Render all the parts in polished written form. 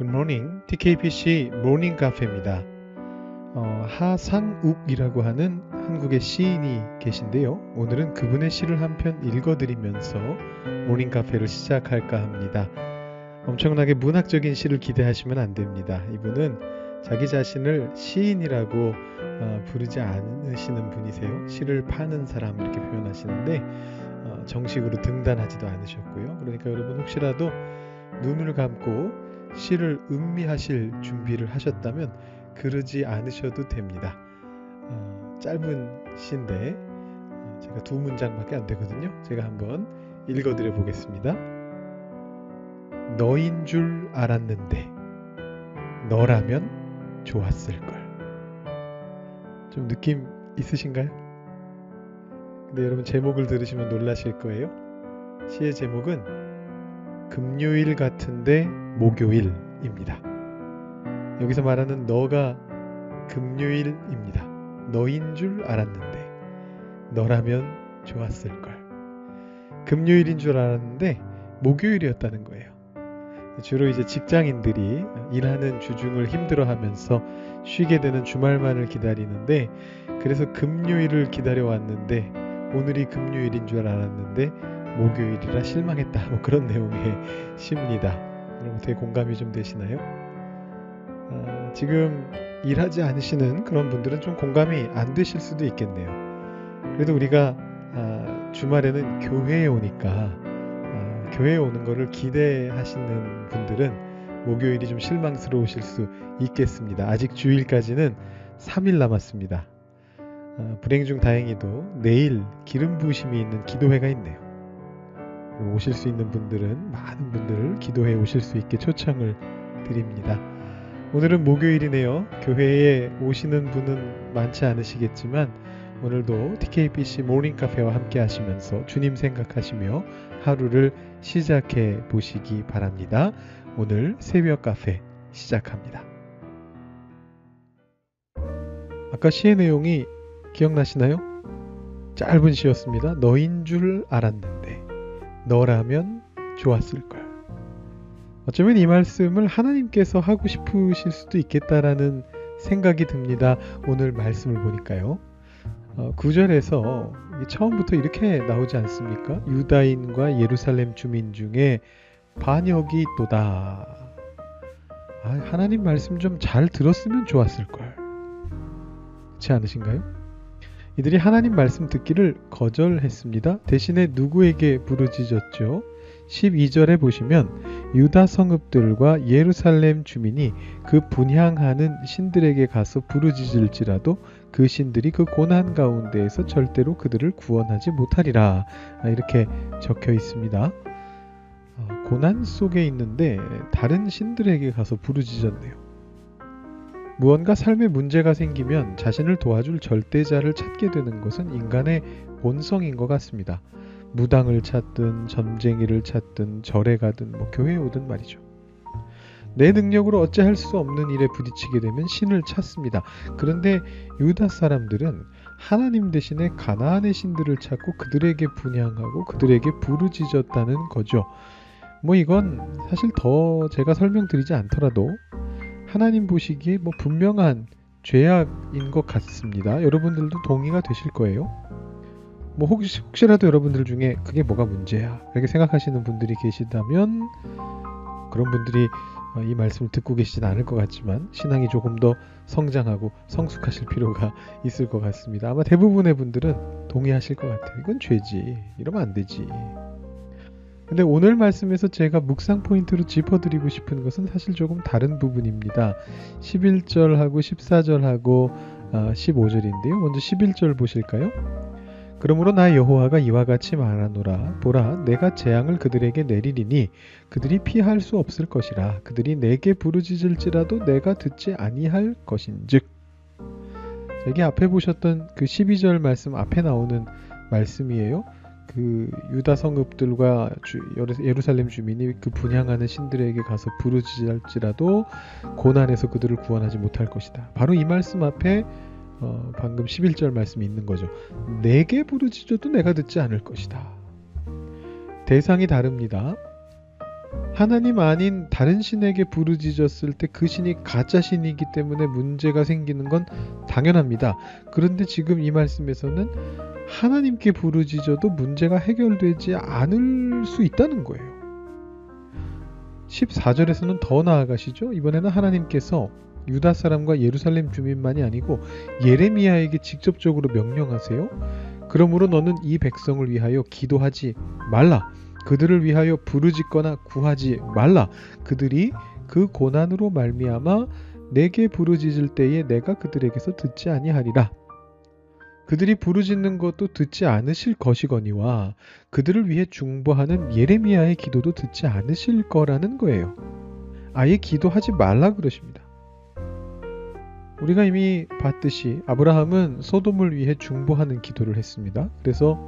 Good morning. TKPC 모닝 카페입니다. 하상욱이라고 하는 한국의 시인이 계신데요. 오늘은 그분의 시를 한 편 읽어드리면서 모닝 카페를 시작할까 합니다. 엄청나게 문학적인 시를 기대하시면 안 됩니다. 이분은 자기 자신을 시인이라고 부르지 않으시는 분이세요. 시를 파는 사람 이렇게 표현하시는데 정식으로 등단하지도 않으셨고요. 그러니까 여러분 혹시라도 눈을 감고 시를 음미하실 준비를 하셨다면 그러지 않으셔도 됩니다. 짧은 시인데 제가 두 문장밖에 안 되거든요. 제가 한번 읽어드려 보겠습니다. 너인 줄 알았는데 너라면 좋았을걸. 좀 느낌 있으신가요? 근데 여러분 제목을 들으시면 놀라실 거예요. 시의 제목은 금요일 같은데 목요일입니다. 여기서 말하는 너가 금요일입니다. 너인 줄 알았는데 너라면 좋았을걸. 금요일인 줄 알았는데 목요일이었다는 거예요. 주로 이제 직장인들이 일하는 주중을 힘들어하면서 쉬게 되는 주말만을 기다리는데, 그래서 금요일을 기다려왔는데 오늘이 금요일인 줄 알았는데 목요일이라 실망했다, 뭐 그런 내용의 시입니다. 여러분 어떻게 공감이 좀 되시나요? 지금 일하지 않으시는 그런 분들은 좀 공감이 안 되실 수도 있겠네요. 그래도 우리가 주말에는 교회에 오니까 교회에 오는 거를 기대하시는 분들은 목요일이 좀 실망스러우실 수 있겠습니다. 아직 주일까지는 3일 남았습니다. 불행 중 다행히도 내일 기름 부으심이 있는 기도회가 있네요. 오실 수 있는 분들은 많은 분들을 기도해 오실 수 있게 초청을 드립니다. 오늘은 목요일이네요. 교회에 오시는 분은 많지 않으시겠지만 오늘도 TKPC 모닝 카페와 함께 하시면서 주님 생각하시며 하루를 시작해 보시기 바랍니다. 오늘 새벽 카페 시작합니다. 아까 시의 내용이 기억나시나요? 짧은 시였습니다. 너인 줄 알았는데 너라면 좋았을걸. 어쩌면 이 말씀을 하나님께서 하고 싶으실 수도 있겠다라는 생각이 듭니다. 오늘 말씀을 보니까요. 9절에서 처음부터 이렇게 나오지 않습니까? 유다인과 예루살렘 주민 중에 반역이 있도다. 하나님 말씀 좀 잘 들었으면 좋았을걸. 그렇지 않으신가요? 이들이 하나님 말씀 듣기를 거절했습니다. 대신에 누구에게 부르짖었죠? 12절에 보시면 유다 성읍들과 예루살렘 주민이 그 분향하는 신들에게 가서 부르짖을지라도 그 신들이 그 고난 가운데에서 절대로 그들을 구원하지 못하리라, 이렇게 적혀 있습니다. 고난 속에 있는데 다른 신들에게 가서 부르짖었네요. 무언가 삶에 문제가 생기면 자신을 도와줄 절대자를 찾게 되는 것은 인간의 본성인 것 같습니다. 무당을 찾든 점쟁이를 찾든 절에 가든 교회에 오든 말이죠. 내 능력으로 어찌할 수 없는 일에 부딪히게 되면 신을 찾습니다. 그런데 유다 사람들은 하나님 대신에 가나안의 신들을 찾고 그들에게 분향하고 그들에게 부르짖었다는 거죠. 이건 사실 더 제가 설명드리지 않더라도 하나님 보시기에 분명한 죄악인 것 같습니다. 여러분들도 동의가 되실 거예요. 혹시라도 여러분들 중에 그게 뭐가 문제야 이렇게 생각하시는 분들이 계시다면 그런 분들이 이 말씀을 듣고 계시진 않을 것 같지만 신앙이 조금 더 성장하고 성숙하실 필요가 있을 것 같습니다. 아마 대부분의 분들은 동의하실 것 같아요. 이건 죄지, 이러면 안 되지. 근데 오늘 말씀에서 제가 묵상 포인트로 짚어드리고 싶은 것은 사실 조금 다른 부분입니다. 11절하고 14절하고 15절인데요. 먼저 11절 보실까요? 그러므로 나 여호와가 이와 같이 말하노라. 보라, 내가 재앙을 그들에게 내리리니 그들이 피할 수 없을 것이라. 그들이 내게 부르짖을지라도 내가 듣지 아니할 것인즉. 여기 앞에 보셨던 그 12절 말씀 앞에 나오는 말씀이에요. 그 유다 성읍들과 예루살렘 주민이 그 분향하는 신들에게 가서 부르짖을지라도 고난에서 그들을 구원하지 못할 것이다. 바로 이 말씀 앞에 방금 11절 말씀이 있는 거죠. 내게 부르짖어도 내가 듣지 않을 것이다. 대상이 다릅니다. 하나님 아닌 다른 신에게 부르짖었을 때 그 신이 가짜 신이기 때문에 문제가 생기는 건 당연합니다. 그런데 지금 이 말씀에서는 하나님께 부르짖어도 문제가 해결되지 않을 수 있다는 거예요. 14절에서는 더 나아가시죠. 이번에는 하나님께서 유다 사람과 예루살렘 주민만이 아니고 예레미야에게 직접적으로 명령하세요. 그러므로 너는 이 백성을 위하여 기도하지 말라. 그들을 위하여 부르짖거나 구하지 말라. 그들이 그 고난으로 말미암아 내게 부르짖을 때에 내가 그들에게서 듣지 아니하리라. 그들이 부르짖는 것도 듣지 않으실 것이거니와 그들을 위해 중보하는 예레미야의 기도도 듣지 않으실 거라는 거예요. 아예 기도하지 말라 그러십니다. 우리가 이미 봤듯이 아브라함은 소돔을 위해 중보하는 기도를 했습니다. 그래서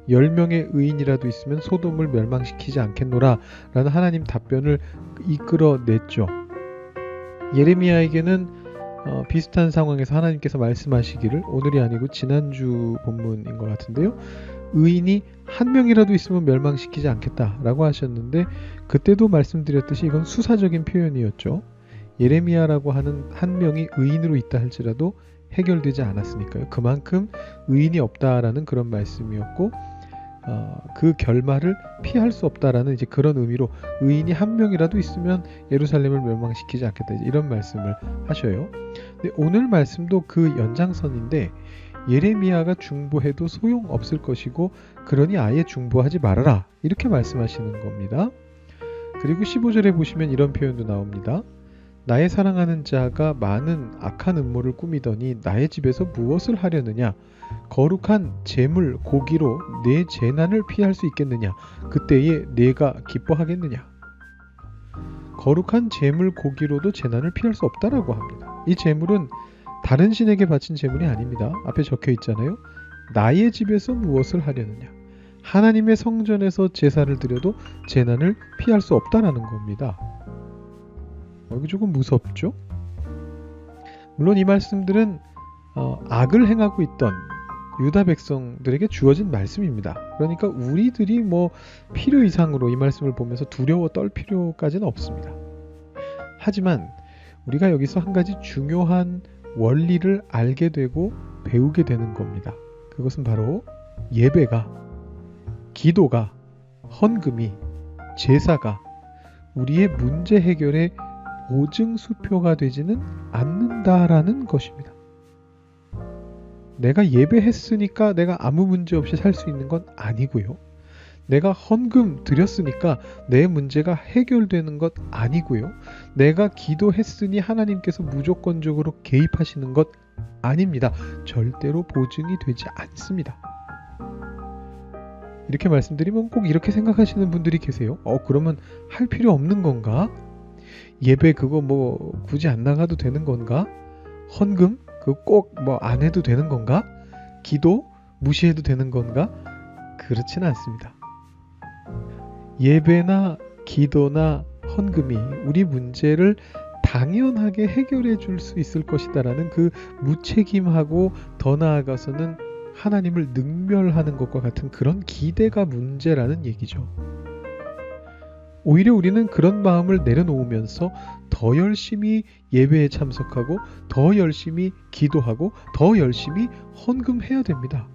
10명의 의인이라도 있으면 소돔을 멸망시키지 않겠노라 라는 하나님 답변을 이끌어냈죠. 예레미야에게는 비슷한 상황에서 하나님께서 말씀하시기를, 오늘이 아니고 지난주 본문인 것 같은데요, 의인이 한 명이라도 있으면 멸망시키지 않겠다라고 하셨는데, 그때도 말씀드렸듯이 이건 수사적인 표현이었죠. 예레미야라고 하는 한 명이 의인으로 있다 할지라도 해결되지 않았으니까요. 그만큼 의인이 없다라는 그런 말씀이었고, 그 결말을 피할 수 없다라는 이제 그런 의미로 의인이 한 명이라도 있으면 예루살렘을 멸망시키지 않겠다, 이런 말씀을 하셔요. 근데 오늘 말씀도 그 연장선인데, 예레미야가 중보해도 소용없을 것이고 그러니 아예 중보하지 말아라, 이렇게 말씀하시는 겁니다. 그리고 15절에 보시면 이런 표현도 나옵니다. 나의 사랑하는 자가 많은 악한 음모를 꾸미더니 나의 집에서 무엇을 하려느냐? 거룩한 재물 고기로 내 재난을 피할 수 있겠느냐? 그때에 내가 기뻐하겠느냐? 거룩한 재물 고기로도 재난을 피할 수 없다라고 합니다. 이 재물은 다른 신에게 바친 재물이 아닙니다. 앞에 적혀 있잖아요. 나의 집에서 무엇을 하려느냐? 하나님의 성전에서 제사를 드려도 재난을 피할 수 없다라는 겁니다. 이거 조금 무섭죠? 물론 이 말씀들은 악을 행하고 있던 유다 백성들에게 주어진 말씀입니다. 그러니까 우리들이 뭐 필요 이상으로 이 말씀을 보면서 두려워 떨 필요까지는 없습니다. 하지만 우리가 여기서 한 가지 중요한 원리를 알게 되고 배우게 되는 겁니다. 그것은 바로 예배가, 기도가, 헌금이, 제사가 우리의 문제 해결에 보증수표가 되지는 않는다라는 것입니다. 내가 예배했으니까 내가 아무 문제 없이 살 수 있는 건 아니고요. 내가 헌금 드렸으니까 내 문제가 해결되는 것 아니고요. 내가 기도했으니 하나님께서 무조건적으로 개입하시는 것 아닙니다. 절대로 보증이 되지 않습니다. 이렇게 말씀드리면 꼭 이렇게 생각하시는 분들이 계세요. 그러면 할 필요 없는 건가? 예배 그거 뭐 굳이 안 나가도 되는 건가? 헌금 그거 꼭 뭐 안 해도 되는 건가? 기도 무시해도 되는 건가? 그렇지는 않습니다. 예배나 기도나 헌금이 우리 문제를 당연하게 해결해 줄 수 있을 것이다라는 그 무책임하고 더 나아가서는 하나님을 능멸하는 것과 같은 그런 기대가 문제라는 얘기죠. 오히려 우리는 그런 마음을 내려놓으면서 더 열심히 예배에 참석하고 더 열심히 기도하고 더 열심히 헌금해야 됩니다.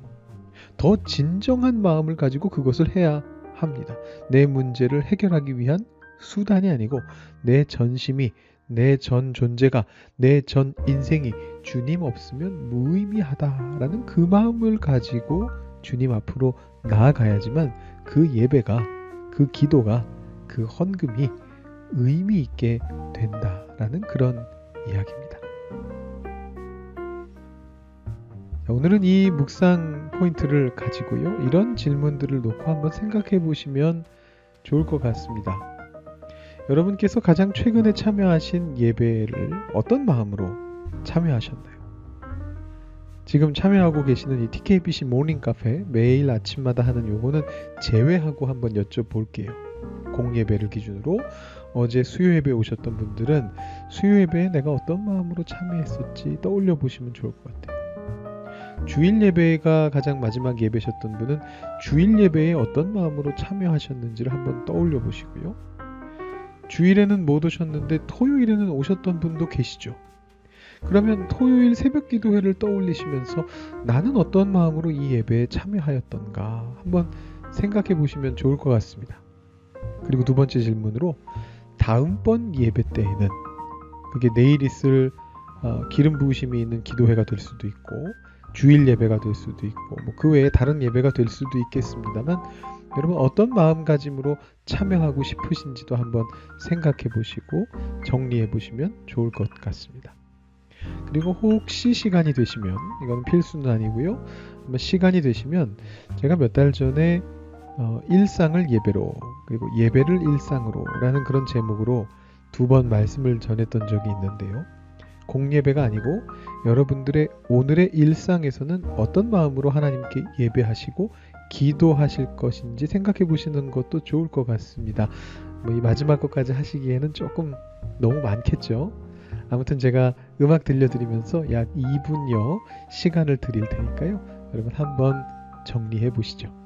더 진정한 마음을 가지고 그것을 해야 합니다. 내 문제를 해결하기 위한 수단이 아니고 내 전심이, 내 전 존재가, 내 전 인생이 주님 없으면 무의미하다라는 그 마음을 가지고 주님 앞으로 나아가야지만 그 예배가, 그 기도가, 그 헌금이 의미 있게 된다라는 그런 이야기입니다. 자, 오늘은 이 묵상 포인트를 가지고요, 이런 질문들을 놓고 한번 생각해 보시면 좋을 것 같습니다. 여러분께서 가장 최근에 참여하신 예배를 어떤 마음으로 참여하셨나요? 지금 참여하고 계시는 이 TKBC 모닝 카페 매일 아침마다 하는 요거는 제외하고 한번 여쭤볼게요. 공예배를 기준으로 어제 수요예배 오셨던 분들은 수요예배에 내가 어떤 마음으로 참여했었지 떠올려 보시면 좋을 것 같아요. 주일 예배가 가장 마지막 예배셨던 분은 주일 예배에 어떤 마음으로 참여하셨는지를 한번 떠올려 보시고요. 주일에는 못 오셨는데 토요일에는 오셨던 분도 계시죠. 그러면 토요일 새벽 기도회를 떠올리시면서 나는 어떤 마음으로 이 예배에 참여하였던가 한번 생각해 보시면 좋을 것 같습니다. 그리고 두 번째 질문으로 다음번 예배 때에는 그게 내일 있을 기름 부으심이 있는 기도회가 될 수도 있고 주일 예배가 될 수도 있고 그 외에 다른 예배가 될 수도 있겠습니다만 여러분 어떤 마음가짐으로 참여하고 싶으신지도 한번 생각해 보시고 정리해 보시면 좋을 것 같습니다. 그리고 혹시 시간이 되시면 이건 필수는 아니고요. 시간이 되시면 제가 몇 달 전에 일상을 예배로 그리고 예배를 일상으로 라는 그런 제목으로 2번 말씀을 전했던 적이 있는데요. 공예배가 아니고 여러분들의 오늘의 일상에서는 어떤 마음으로 하나님께 예배하시고 기도하실 것인지 생각해 보시는 것도 좋을 것 같습니다. 이 마지막 것까지 하시기에는 조금 너무 많겠죠. 아무튼 제가 음악 들려드리면서 약 2분여 시간을 드릴 테니까요. 여러분 한번 정리해 보시죠.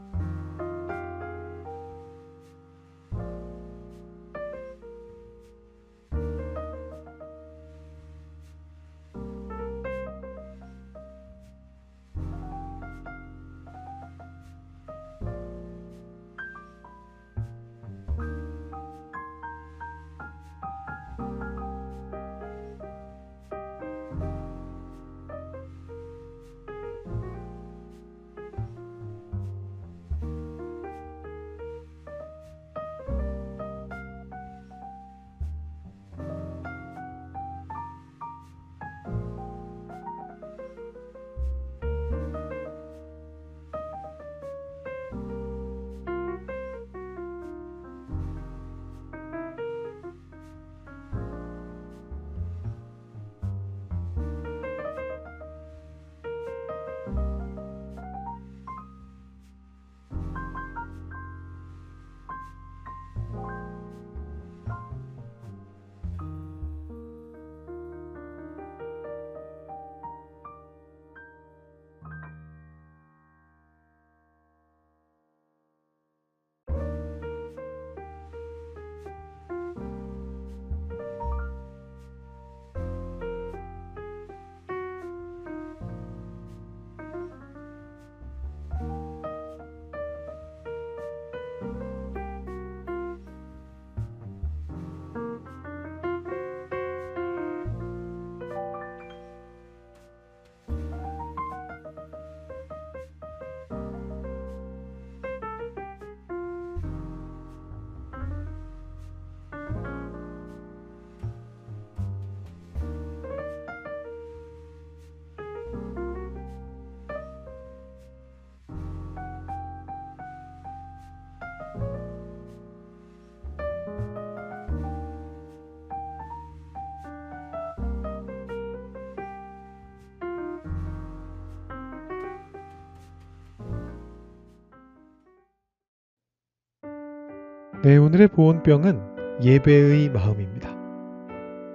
네, 오늘의 보온병은 예배의 마음입니다.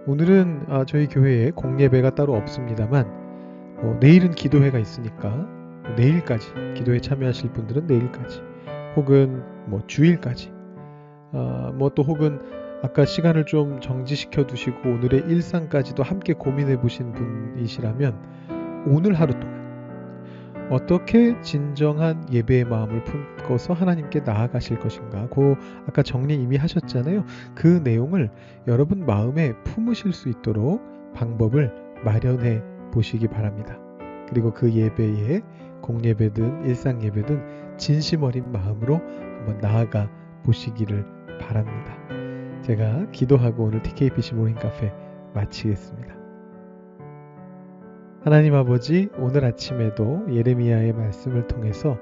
오늘은 저희 교회에 공예배가 따로 없습니다만 내일은 기도회가 있으니까 내일까지 기도회 참여하실 분들은 내일까지 혹은 주일까지 또 혹은 아까 시간을 좀 정지시켜 두시고 오늘의 일상까지도 함께 고민해 보신 분이시라면 오늘 하루 동안 어떻게 진정한 예배의 마음을 품고서 하나님께 나아가실 것인가 아까 정리 이미 하셨잖아요. 그 내용을 여러분 마음에 품으실 수 있도록 방법을 마련해 보시기 바랍니다. 그리고 그 예배에 공예배든 일상예배든 진심 어린 마음으로 한번 나아가 보시기를 바랍니다. 제가 기도하고 오늘 TKPC 모닝카페 마치겠습니다. 하나님 아버지, 오늘 아침에도 예레미야의 말씀을 통해서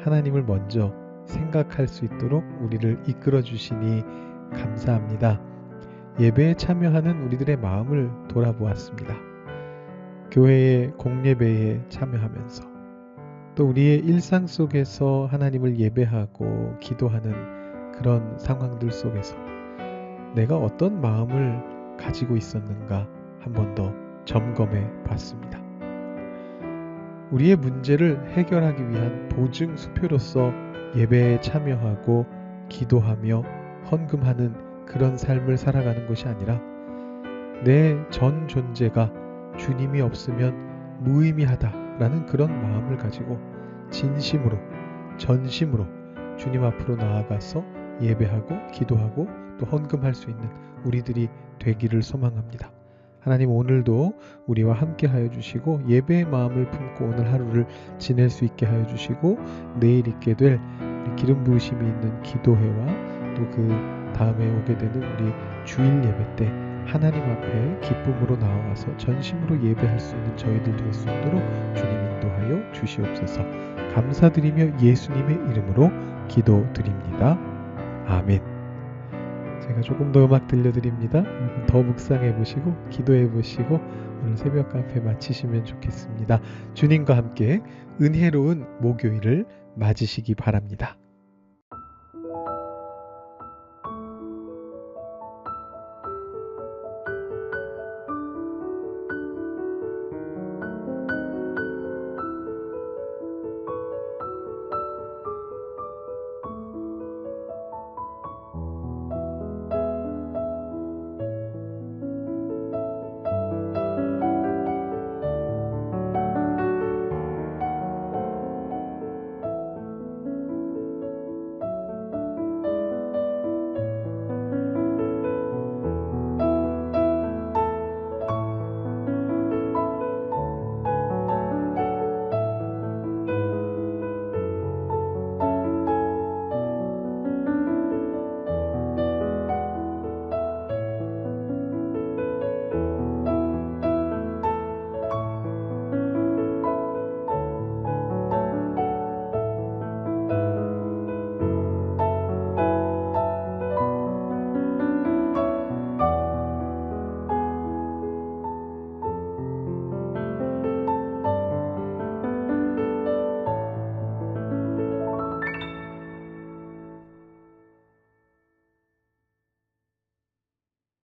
하나님을 먼저 생각할 수 있도록 우리를 이끌어 주시니 감사합니다. 예배에 참여하는 우리들의 마음을 돌아보았습니다. 교회의 공예배에 참여하면서 또 우리의 일상 속에서 하나님을 예배하고 기도하는 그런 상황들 속에서 내가 어떤 마음을 가지고 있었는가 한 번 더 점검해 봤습니다. 우리의 문제를 해결하기 위한 보증 수표로서 예배에 참여하고 기도하며 헌금하는 그런 삶을 살아가는 것이 아니라 내 전 존재가 주님이 없으면 무의미하다라는 그런 마음을 가지고 진심으로 전심으로 주님 앞으로 나아가서 예배하고 기도하고 또 헌금할 수 있는 우리들이 되기를 소망합니다. 하나님 오늘도 우리와 함께 하여 주시고 예배의 마음을 품고 오늘 하루를 지낼 수 있게 하여 주시고 내일 있게 될 우리 기름 부으심이 있는 기도회와 또 그 다음에 오게 되는 우리 주일 예배 때 하나님 앞에 기쁨으로 나와서 전심으로 예배할 수 있는 저희들 될 수 있도록 주님 인도하여 주시옵소서. 감사드리며 예수님의 이름으로 기도드립니다. 아멘. 제가 조금 더 음악 들려드립니다. 더 묵상해 보시고 기도해 보시고 오늘 새벽 카페 마치시면 좋겠습니다. 주님과 함께 은혜로운 목요일을 맞으시기 바랍니다.